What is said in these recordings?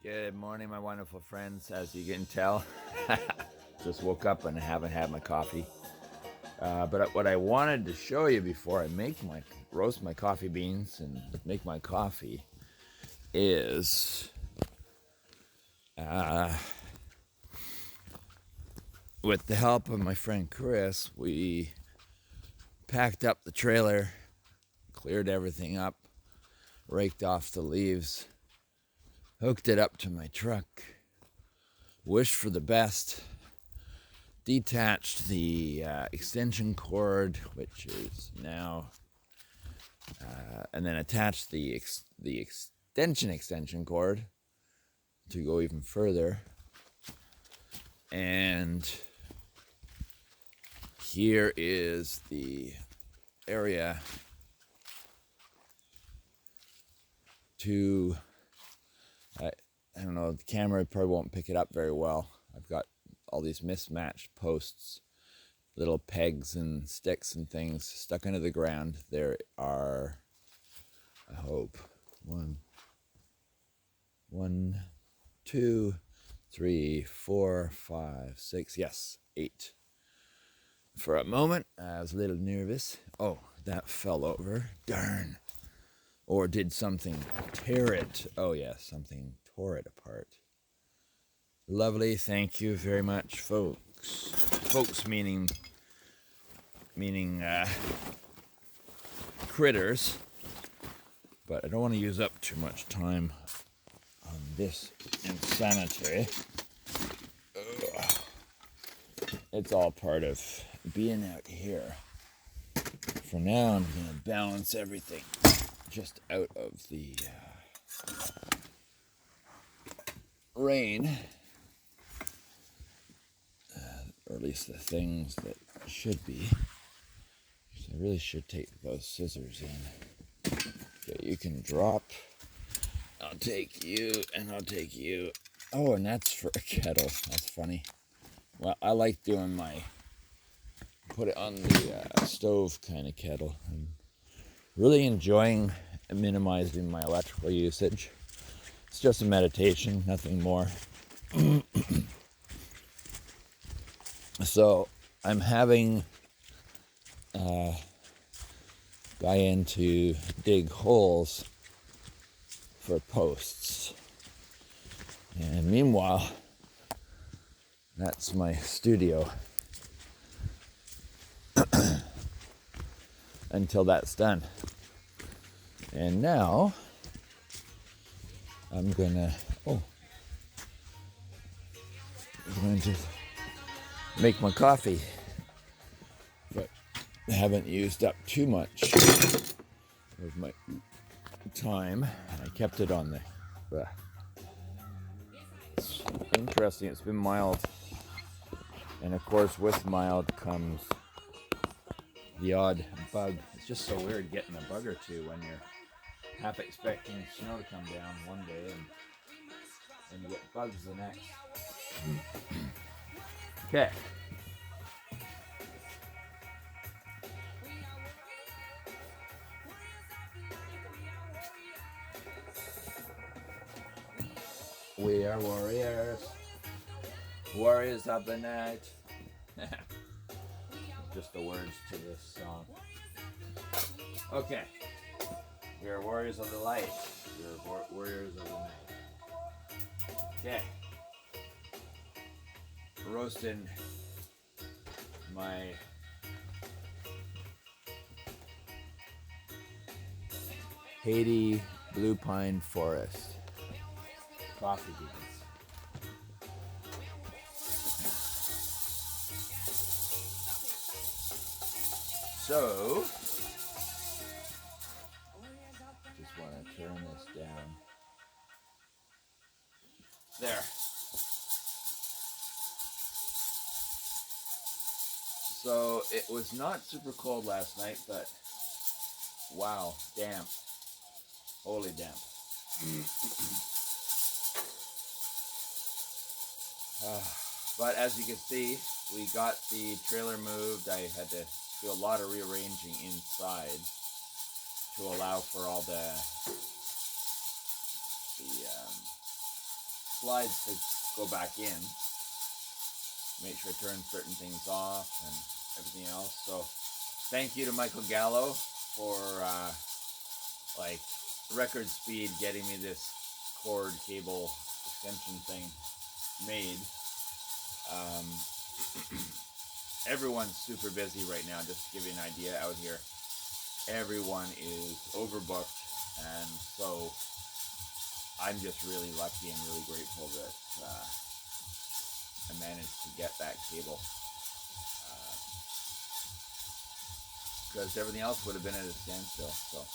Good morning, my wonderful friends. As you can tell, just woke up and I haven't had my coffee. But what I wanted to show you before I roast my coffee beans and make my coffee is with the help of my friend Chris, we packed up the trailer, cleared everything up, raked off the leaves, hooked it up to my truck, wished for the best, detached the extension cord, which is now, and then attached the extension cord to go even further. And here is the area to, I don't know, the camera probably won't pick it up very well. I've got all these mismatched posts, little pegs and sticks and things stuck into the ground. There are, I hope, one, 2, 3, 4, 5, 6, yes, 8. For a moment, I was a little nervous. Oh, that fell over. Darn. Or did something tear it? Oh, yes, something tore it apart. Lovely, thank you very much, folks. Folks meaning critters. But I don't want to use up too much time on this insanity. It's all part of being out here. For now, I'm going to balance everything just out of the rain. Or at least the things that should be. So I really should take those scissors in. Okay, you can drop. I'll take you, and I'll take you. Oh, and that's for a kettle. That's funny. Well, I like doing put it on the stove kind of kettle. I'm really enjoying minimizing my electrical usage. It's just a meditation, nothing more. So I'm having a guy in to dig holes for posts. And meanwhile, that's my studio. Until that's done. And now I'm going to make my coffee. But I haven't used up too much of my time. I kept it on the It's interesting. It's been mild. And of course, with mild comes the odd bug. It's just so weird getting a bug or two when you're half expecting snow to come down one day and you get bugs the next. Okay. We are warriors. Warriors of the night. Just the words to this song. Okay. We are warriors of the light. We are warriors of the night. Okay. Roasting my Haiti Blue Pine Forest coffee beans. So, just want to turn this down. There. So, it was not super cold last night, but wow, damp. Holy damp. But as you can see, we got the trailer moved. I had to do a lot of rearranging inside to allow for all the slides to go back in. Make sure I turn certain things off and everything else. So thank you to Michael Gallo for like record speed getting me this cord cable extension thing made. Everyone's super busy right now, just to give you an idea out here. Everyone is overbooked, and so I'm just really lucky and really grateful that I managed to get that cable, because everything else would have been at a standstill. So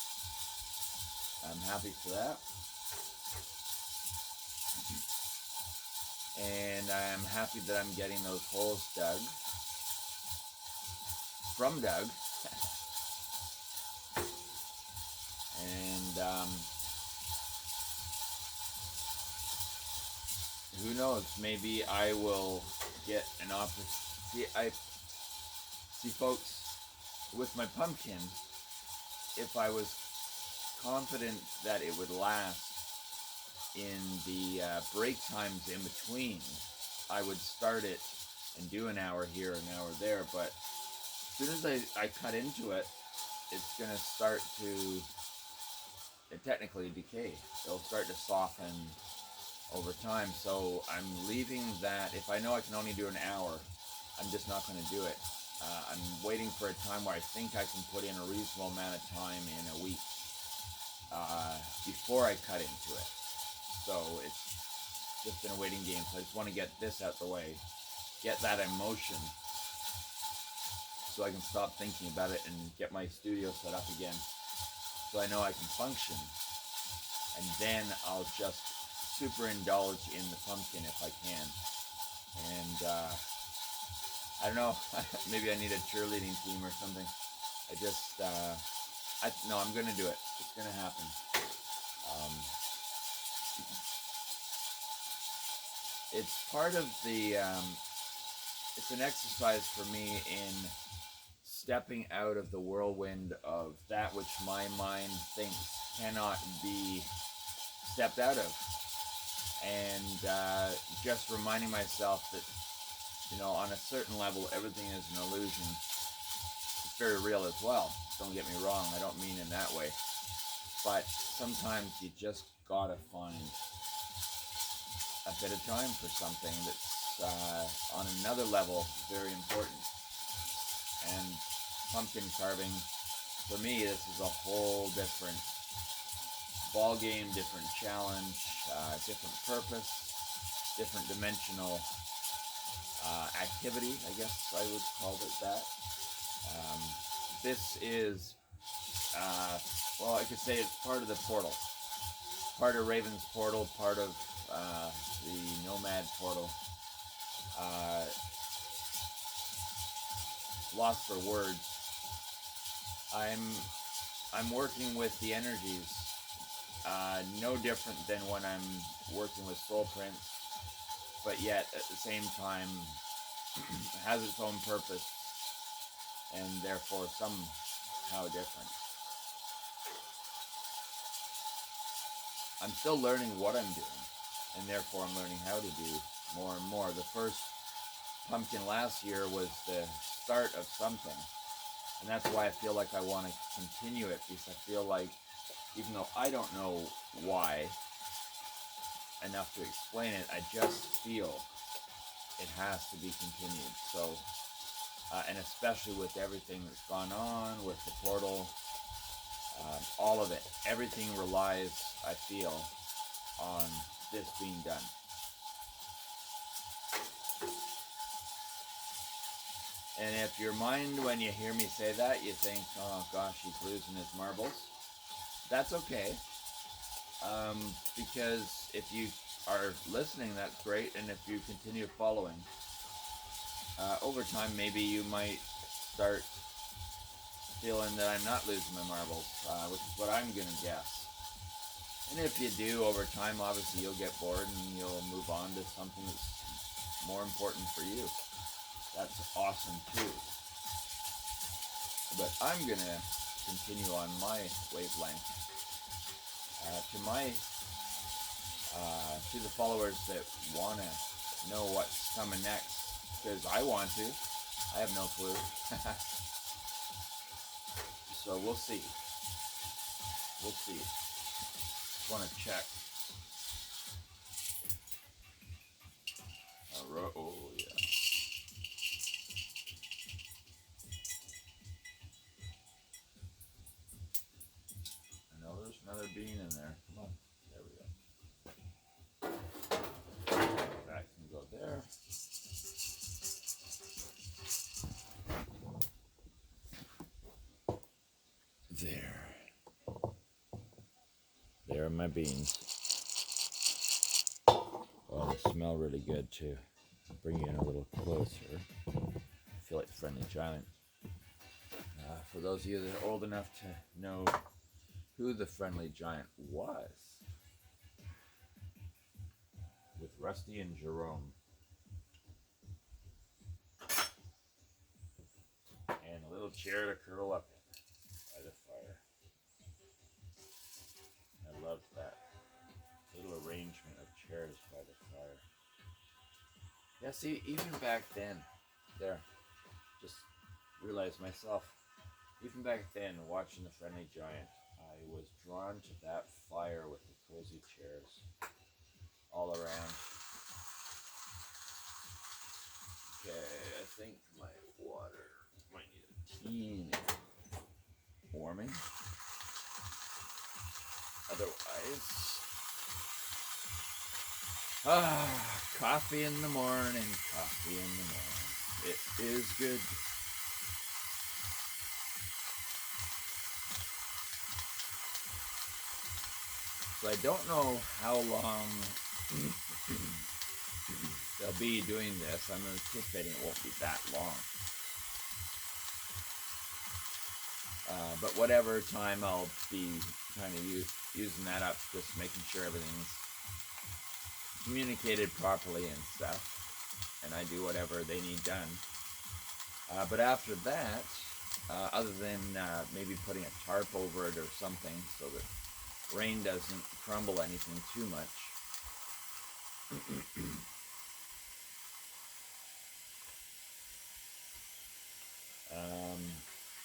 I'm happy for that, and I'm happy that I'm getting those holes dug from Doug. And who knows, maybe I will get an opportunity. See folks, with my pumpkin, if I was confident that it would last in the break times in between, I would start it and do an hour here, an hour there. But as soon as I cut into it, it's going to start to technically decay. It'll start to soften over time. So I'm leaving that. If I know I can only do an hour, I'm just not going to do it. I'm waiting for a time where I think I can put in a reasonable amount of time in a week before I cut into it. So it's just been a waiting game. So I just want to get this out the way, get that emotion, so I can stop thinking about it and get my studio set up again, so I know I can function. And then I'll just super indulge in the pumpkin if I can. And I don't know, maybe I need a cheerleading team or something. No, I'm gonna do it. It's gonna happen. It's part of the, it's an exercise for me in stepping out of the whirlwind of that which my mind thinks cannot be stepped out of. And just reminding myself that, you know, on a certain level, everything is an illusion. It's very real as well. Don't get me wrong. I don't mean in that way. But sometimes you just gotta find a bit of time for something that's on another level very important. And pumpkin carving, for me, this is a whole different ball game, different challenge, different purpose, different dimensional activity, I guess I would call it that. This is, well, I could say it's part of the portal. Part of Raven's portal, part of the Nomad portal. Lost for words. I'm working with the energies, no different than when I'm working with Soul Prince, but yet at the same time has its own purpose and therefore somehow different. I'm still learning what I'm doing, and therefore I'm learning how to do more and more. The first pumpkin last year was the start of something, and that's why I feel like I want to continue it, because I feel like, even though I don't know why enough to explain it, I just feel it has to be continued. So, and especially with everything that's gone on with the portal, all of it, everything relies, I feel, on this being done. And if your mind, when you hear me say that, you think, oh gosh, he's losing his marbles, that's okay. Because if you are listening, that's great. And if you continue following, over time, maybe you might start feeling that I'm not losing my marbles, which is what I'm going to guess. And if you do, over time, obviously, you'll get bored and you'll move on to something that's more important for you. That's awesome, too. But I'm going to continue on my wavelength to my To the followers that want to know what's coming next, because I want to. I have no clue. So we'll see. We'll see. Just want to check. Oh, yeah. I know there's another bean in there. Come on. There we go. That can go there. There. There are my beans. Oh, they smell really good too. I'll bring you in a little closer. I feel like Friendly Giant. For those of you that are old enough to know who the Friendly Giant was, with Rusty and Jerome, and a little chair to curl up in by the fire. I love that little arrangement of chairs by the fire. Yeah, see, even back then, there, just realized myself, even back then, watching the Friendly Giant, I was drawn to that fire with the cozy chairs all around. Okay, I think my water might need a teeny warming. Otherwise, coffee in the morning, coffee in the morning. It is good. So I don't know how long they'll be doing this. I'm anticipating it won't be that long. But whatever time I'll be kind of using that up, just making sure everything's communicated properly and stuff, and I do whatever they need done. But after that, other than maybe putting a tarp over it or something so that rain doesn't crumble anything too much,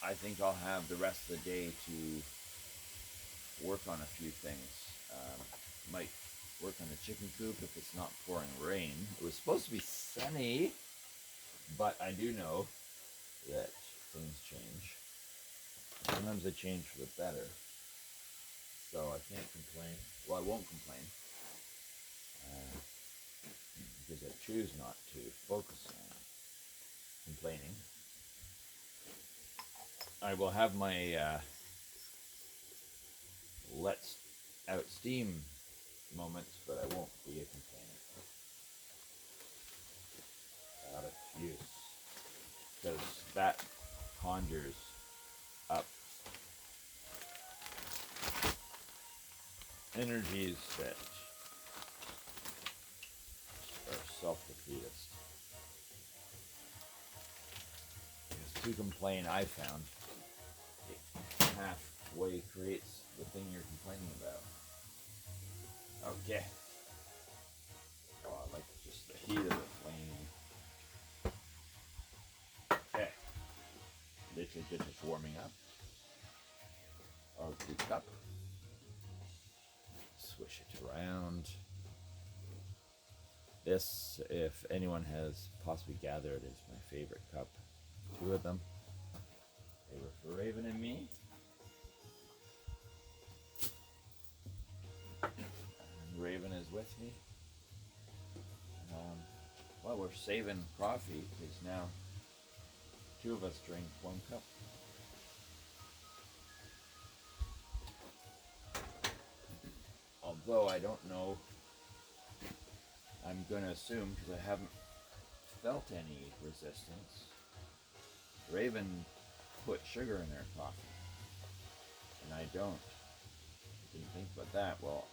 I think I'll have the rest of the day to work on a few things. Might work on the chicken coop if it's not pouring rain. It was supposed to be sunny, but I do know that things change. Sometimes they change for the better. So I can't complain. Well, I won't complain. Because I choose not to focus on complaining. I will have my let's out steam moments, but I won't be a complainer. Out of use. Because that conjures up energies that are self-defeatist. Because to complain, I found, it halfway creates the thing you're complaining about. Okay. Oh, I like just the heat of the flame. Okay. Literally just warming up. Of the cup. Swish it around. This, if anyone has possibly gathered, is my favorite cup. Two of them. They were for Raven and me. And Raven is with me. Well, we're saving coffee because now two of us drink one cup. Although I don't know, I'm going to assume, because I haven't felt any resistance, Raven put sugar in their coffee, and I don't. Didn't think about that. Well,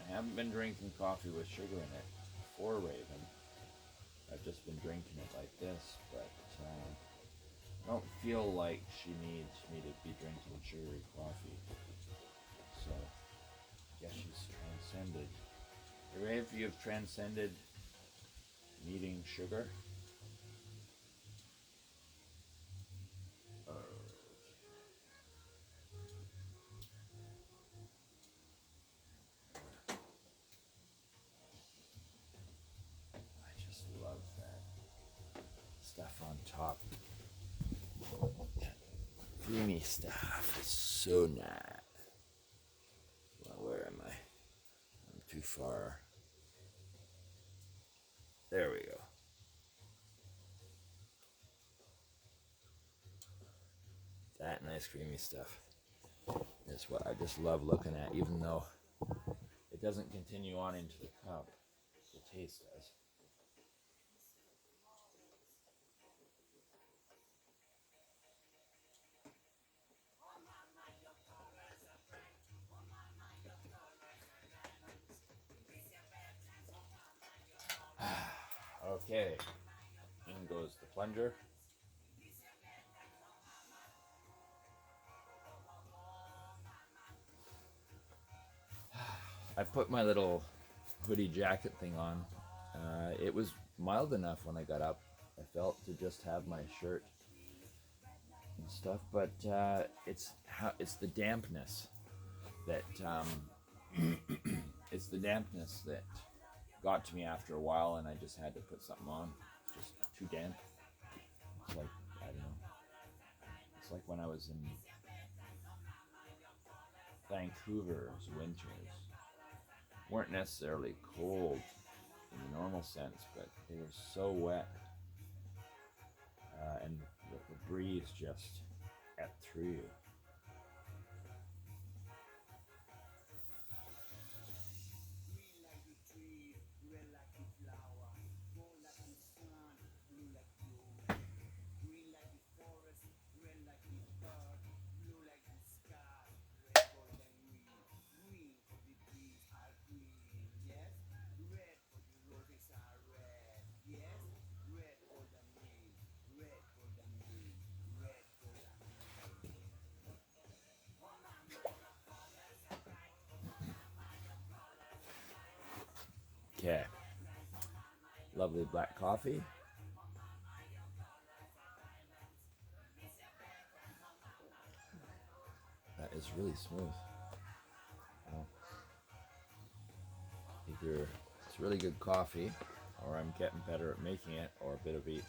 I haven't been drinking coffee with sugar in it for Raven. I've just been drinking it like this, but I don't feel like she needs me to be drinking sugary coffee. So, I guess she's transcended Have any of you have transcended needing sugar? I just love that stuff on top. That creamy stuff is so nice. Well, where am I? I'm too far. There we go. That nice creamy stuff is what I just love looking at, even though it doesn't continue on into the cup. The taste does. Okay, in goes the plunger. I put my little hoodie jacket thing on. It was mild enough when I got up. I felt to just have my shirt and stuff, but it's the dampness that it's the dampness that got to me after a while, and I just had to put something on. It's just too damp. It's like, I don't know. It's like when I was in Vancouver's winters. Weren't necessarily cold in the normal sense, but they were so wet, and the breeze just got through you. Okay, lovely black coffee. That is really smooth. Well, either it's really good coffee, or I'm getting better at making it, or a bit of each.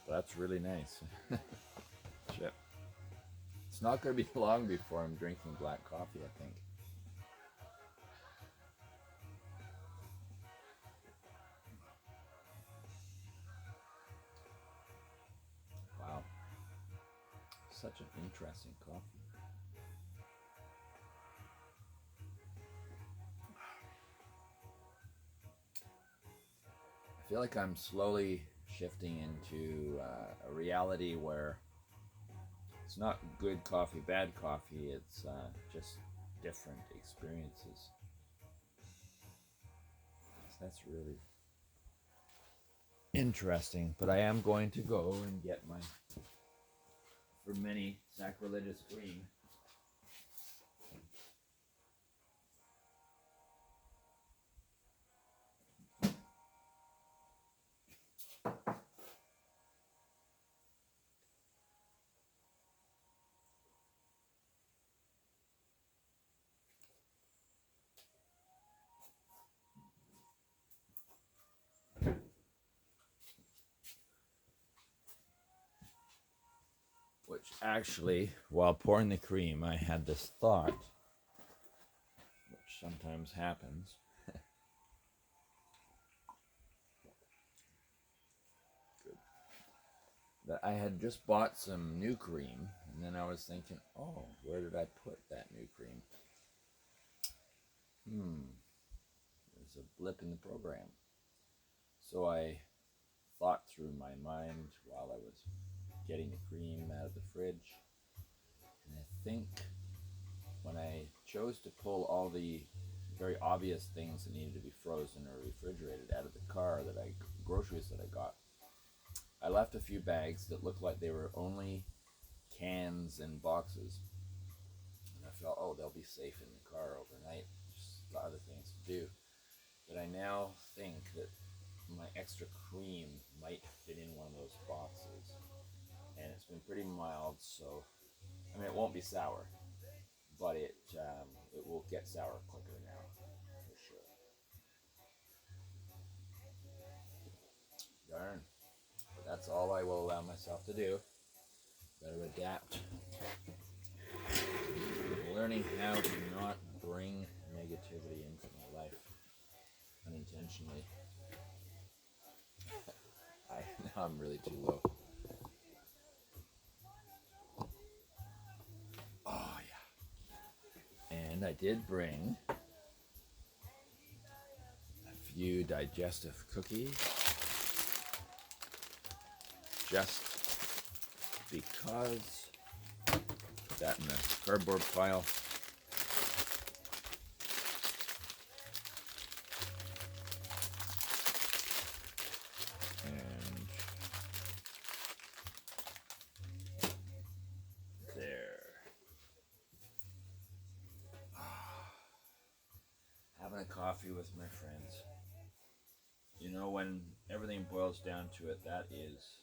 That's really nice. Shit. It's not going to be long before I'm drinking black coffee, I think. Wow. Such an interesting coffee. I feel like I'm slowly shifting into a reality where it's not good coffee, bad coffee. It's just different experiences. So that's really interesting. But I am going to go and get my, for many, sacrilegious cream. Which actually, while pouring the cream, I had this thought, which sometimes happens. That I had just bought some new cream, and then I was thinking, oh, where did I put that new cream? There's a blip in the program. So I thought through my mind while I was getting the cream out of the fridge, and I think when I chose to pull all the very obvious things that needed to be frozen or refrigerated out of the car, groceries that I got, I left a few bags that looked like they were only cans and boxes. And I felt, oh, they'll be safe in the car overnight. Just a lot of things to do. But I now think that my extra cream might fit in one of those boxes. And it's been pretty mild, so I mean it won't be sour, but it will get sour quicker now, for sure. Darn. But that's all I will allow myself to do. Better adapt. Learning how to not bring negativity into my life unintentionally. Now I'm really too low. Oh yeah. And I did bring a few digestive cookies just because. Put that in the cardboard pile. And there. Having a coffee with my friends. You know, when everything boils down to it, that is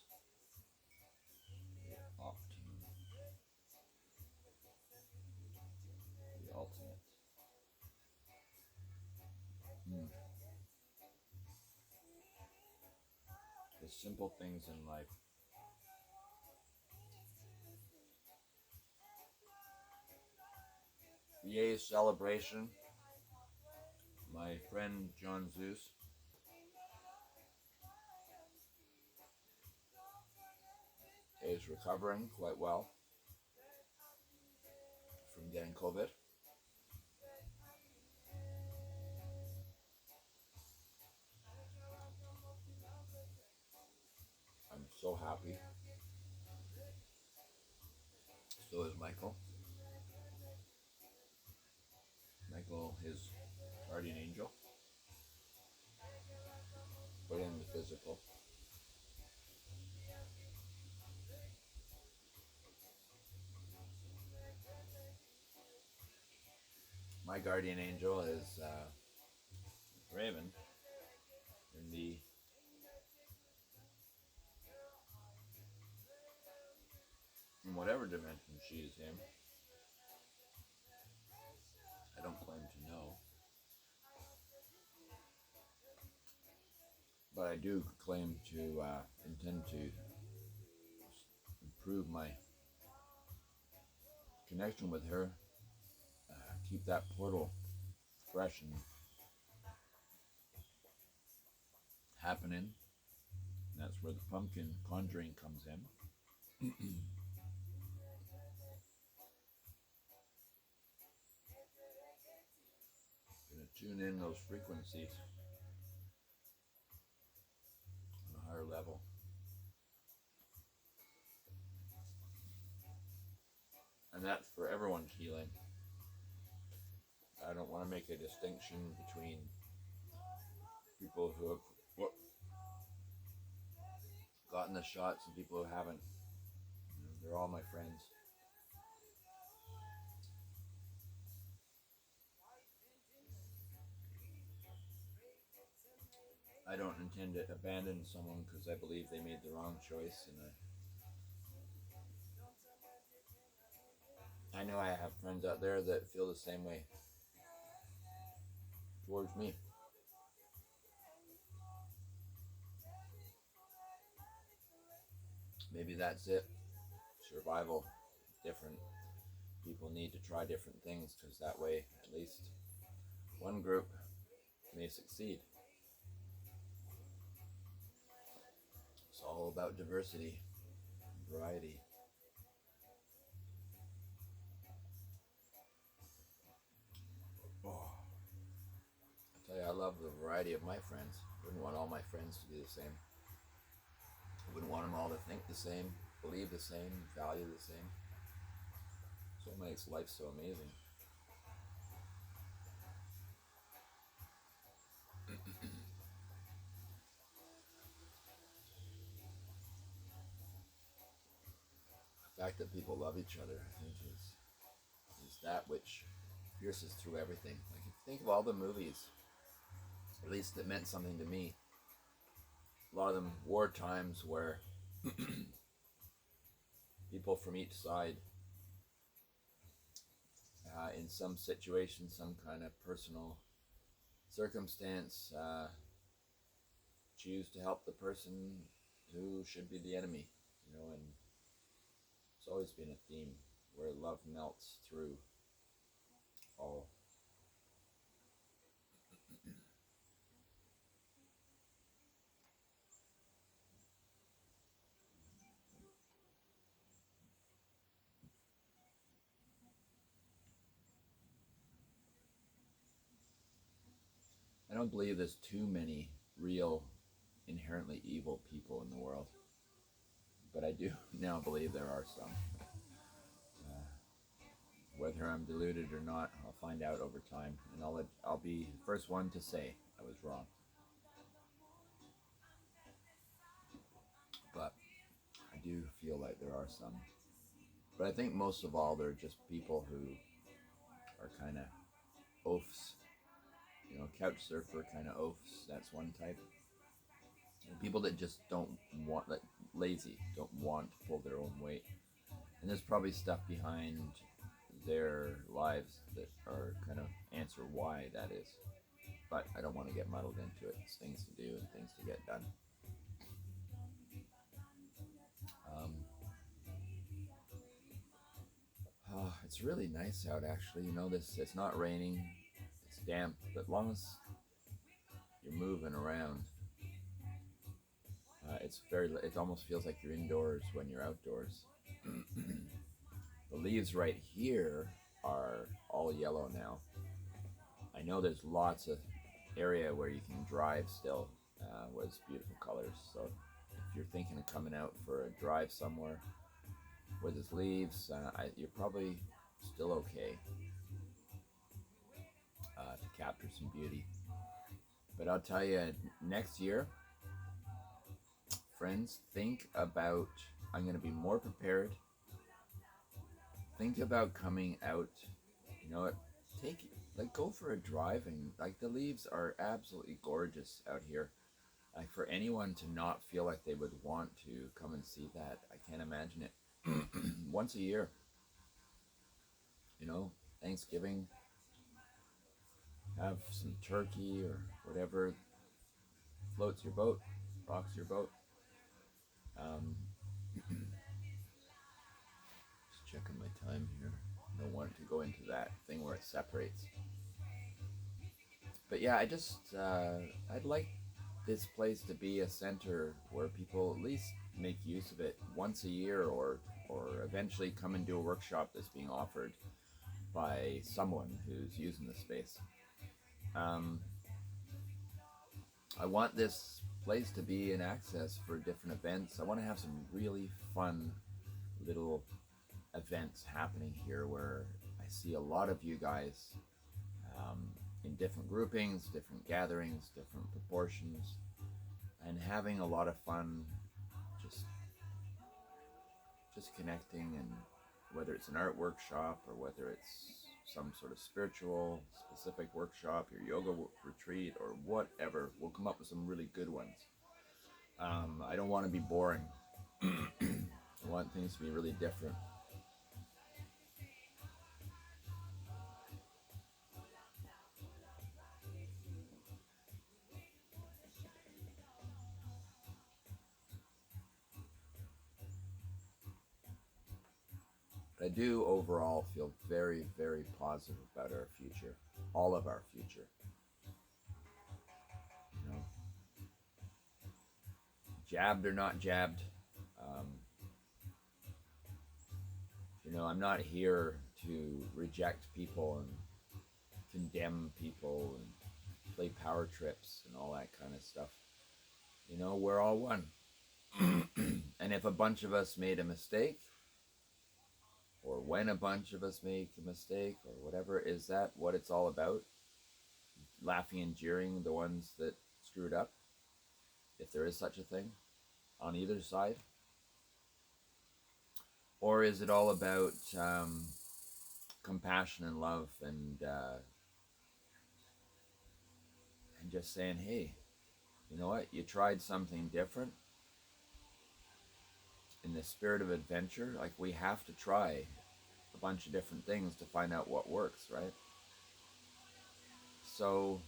the optimum. The ultimate. The simple things in life. Yay celebration. My friend John Zeus is recovering quite well from getting COVID. I'm so happy. So is Michael. Michael, his guardian angel, put in the physical. My guardian angel is Raven in whatever dimension she is in. I don't claim to know, but I do claim to intend to improve my connection with her, keep that portal fresh and happening. And that's where the pumpkin conjuring comes in. Gonna tune in those frequencies on a higher level. And that's for everyone's healing. I don't want to make a distinction between people who have gotten the shots and people who haven't. You know, they're all my friends. I don't intend to abandon someone because I believe they made the wrong choice, and I know I have friends out there that feel the same way towards me. Maybe that's it. Survival. Different people need to try different things because that way at least one group may succeed. It's all about diversity, variety. Oh, I tell you, I love the variety of my friends. Wouldn't want all my friends to be the same. I wouldn't want them all to think the same, believe the same, value the same. So it makes life so amazing. The fact that people love each other, I think, is that which pierces through everything. Like, if you think of all the movies At least it meant something to me. A lot of them war times where people from each side, in some situation, some kind of personal circumstance, choose to help the person who should be the enemy, and it's always been a theme where love melts through all. I don't believe there's too many real, inherently evil people in the world, but I do now believe there are some. Whether I'm deluded or not, I'll find out over time, and I'll be the first one to say I was wrong. But I do feel like there are some. But I think most of all, they're just people who are kind of oafs, couch surfer kind of oafs. That's one type. And people that just don't want, like lazy, don't want to pull their own weight. And there's probably stuff behind their lives that are kind of answer why that is. But I don't want to get muddled into it. It's things to do and things to get done. It's really nice out, actually. It's not raining, it's damp, but as long as you're moving around, it almost feels like you're indoors when you're outdoors. The leaves right here are all yellow now. I know there's lots of area where you can drive still with beautiful colors. So if you're thinking of coming out for a drive somewhere where there's leaves, you're probably still okay to capture some beauty. But I'll tell you, next year, friends, think about, I'm going to be more prepared. Think about coming out, go for a drive, and the leaves are absolutely gorgeous out here. Like, for anyone to not feel like they would want to come and see that, I can't imagine it. Once a year, Thanksgiving, have some turkey or whatever floats your boat, rocks your boat. Just checking my time here. I don't want to go into that thing where it separates. But yeah, I'd like this place to be a center where people at least make use of it once a year, or eventually come and do a workshop that's being offered by someone who's using the space. I want this place to be an access for different events. I want to have some really fun little events happening here where I see a lot of you guys in different groupings, different gatherings, different proportions, and having a lot of fun just connecting, and whether it's an art workshop or whether it's some sort of spiritual specific workshop, your yoga retreat, or whatever, we'll come up with some really good ones. I don't want to be boring. I want things to be really different. But I do overall feel very, very positive about our future, all of our future. Jabbed or not jabbed, I'm not here to reject people and condemn people and play power trips and all that kind of stuff. We're all one. And if a bunch of us made a mistake, or when a bunch of us make a mistake, or whatever, is that what it's all about? Laughing and jeering the ones that screwed up, if there is such a thing, on either side? Or is it all about compassion and love, and and just saying, hey, you know what, you tried something different. In the spirit of adventure, like, we have to try a bunch of different things to find out what works, right? So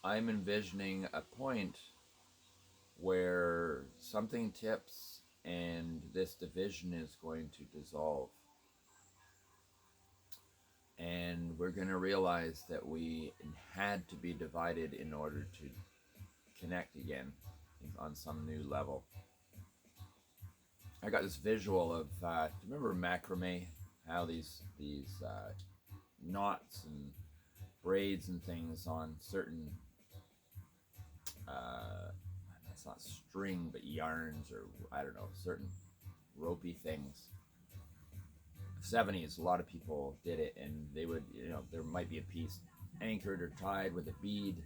I'm envisioning a point where something tips and this division is going to dissolve. And we're going to realize that we had to be divided in order to connect again on some new level. I got this visual of, do you remember macrame? How these knots and braids and things on certain, it's not string, but yarns, or I don't know, certain ropey things. 70s, a lot of people did it, and they would, there might be a piece anchored or tied with a bead,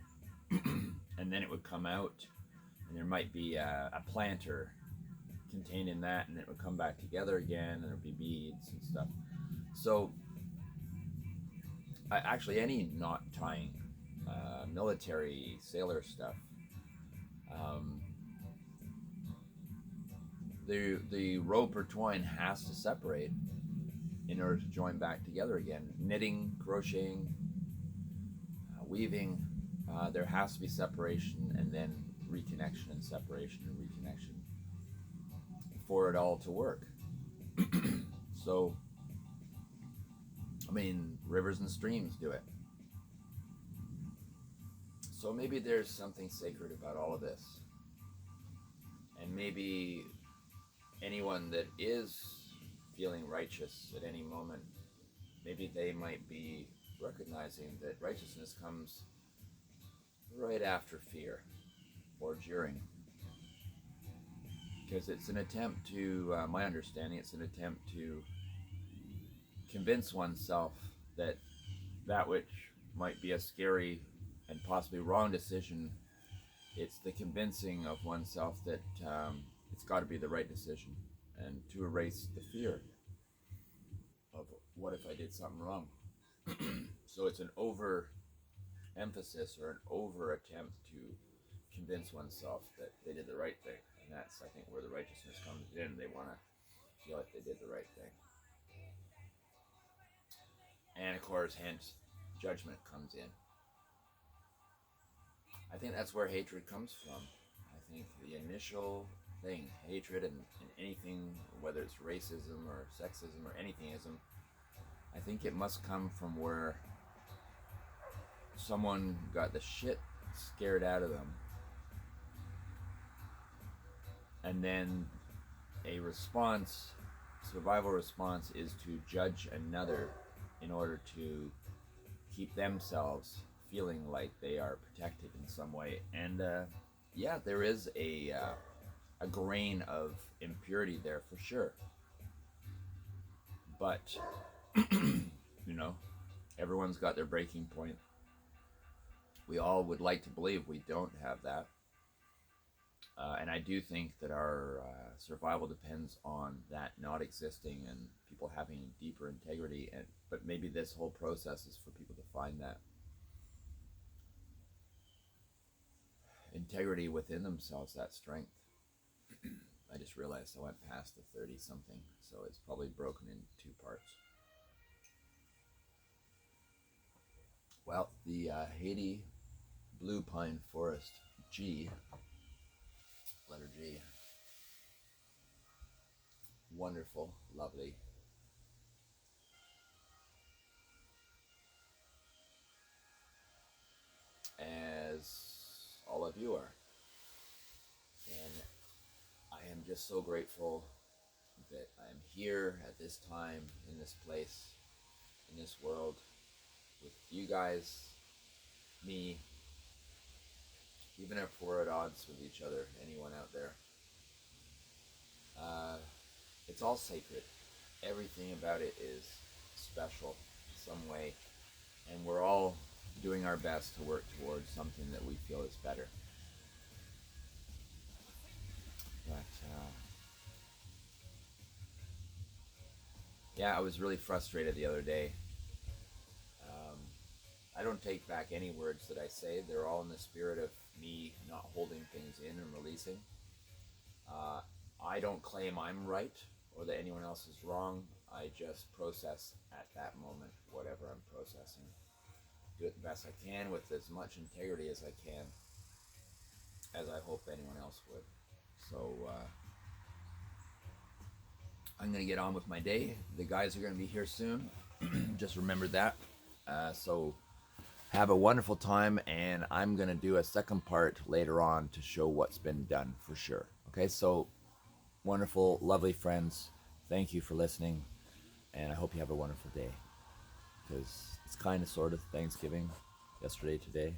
and then it would come out, and there might be a planter contained in that, and it would come back together again, and there'd be beads and stuff. So actually any knot tying, military sailor stuff, the rope or twine has to separate in order to join back together again. Knitting, crocheting, weaving, there has to be separation and then reconnection and separation and reconnection for it all to work. So, I mean, rivers and streams do it. So maybe there's something sacred about all of this. And maybe anyone that is feeling righteous at any moment, maybe they might be recognizing that righteousness comes right after fear or during. Because it's an attempt to, my understanding, it's an attempt to convince oneself that that which might be a scary and possibly wrong decision, it's the convincing of oneself that it's got to be the right decision, and to erase the fear of what if I did something wrong. So it's an over emphasis or an over attempt to convince oneself that they did the right thing, and that's, I think, where the righteousness comes in. They want to feel like they did the right thing, and of course, hence, judgment comes in. I think that's where hatred comes from. I think the initial thing, hatred and anything, whether it's racism or sexism or anythingism, I think it must come from where someone got the shit scared out of them, and then a response, survival response, is to judge another in order to keep themselves feeling like they are protected in some way. And yeah, there is a grain of impurity there for sure. But everyone's got their breaking point. We all would like to believe we don't have that. And I do think that our survival depends on that not existing and people having deeper integrity. But maybe this whole process is for people to find that integrity within themselves, that strength. I just realized I went past the 30-something, so it's probably broken into 2 parts. Well, the Haiti Blue Pine Forest G, letter G, wonderful, lovely. As all of you are. And I am just so grateful that I'm here at this time, in this place, in this world, with you guys, me, even if we're at odds with each other, anyone out there. It's all sacred. Everything about it is special in some way. And we're all doing our best to work towards something that we feel is better. But Yeah, I was really frustrated the other day. I don't take back any words that I say. They're all in the spirit of me not holding things in and releasing. Uh, I don't claim I'm right or that anyone else is wrong. I just process at that moment whatever I'm processing. Do it the best I can with as much integrity as I can, as I hope anyone else would. So I'm going to get on with my day. The guys are going to be here soon. Just remember that. So have a wonderful time, and I'm going to do a second part later on to show what's been done for sure. Okay, so wonderful, lovely friends, thank you for listening, and I hope you have a wonderful day, because it's kind of sort of Thanksgiving yesterday, today.